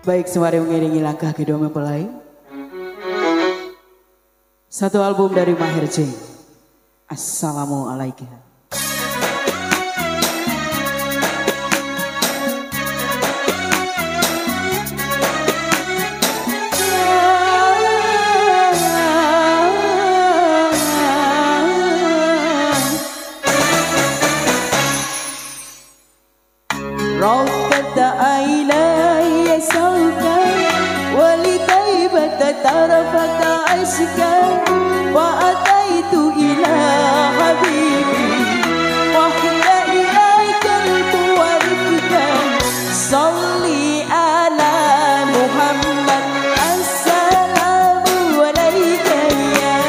Baik, sembari mengiringi langkah kedua mempelai, satu album dari Maher Zain. Assalamualaikum. رفت عيناي سوكا ولطيبة طرفة عشقا وأتيت إلى حبيبي وحد إليك الورفقا صلي على محمد السلام عليك يا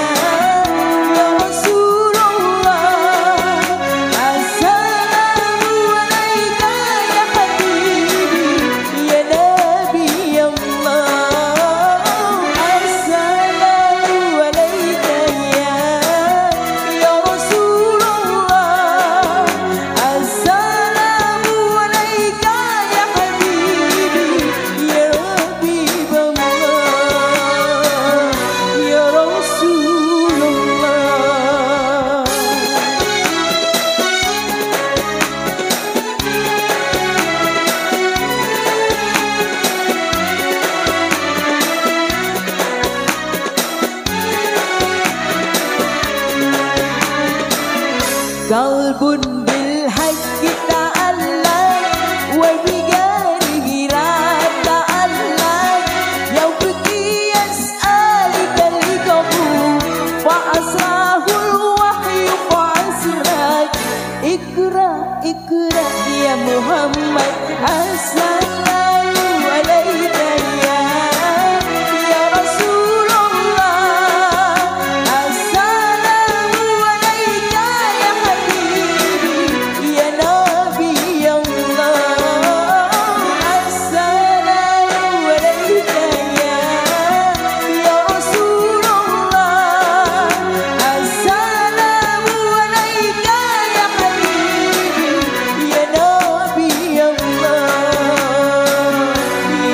رسول الله السلام عليك يا حبيبي يا نبي الله السلام عليك يا رسول الله السلام عليك يا حبيبي يا حبيب الله يا رسول الله. قلب بالحق تعلق وبجاره لا تعلق يومك يسألك القبول فأسراه الوحي فأسرك اقرأ اقرأ يا محمد السلام عليك يا رسول الله السلام عليك يا حبيبي يا نبي الله السلام عليك يا رسول الله السلام عليك يا حبيبي يا نبي الله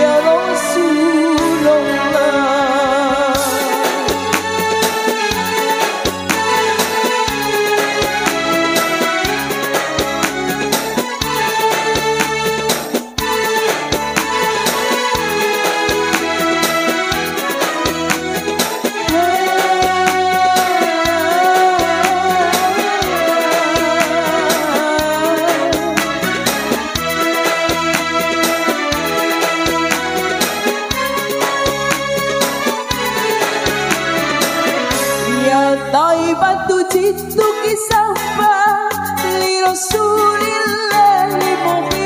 يا رسول الله. يا طيبة جدك سوف لرسول الله محيط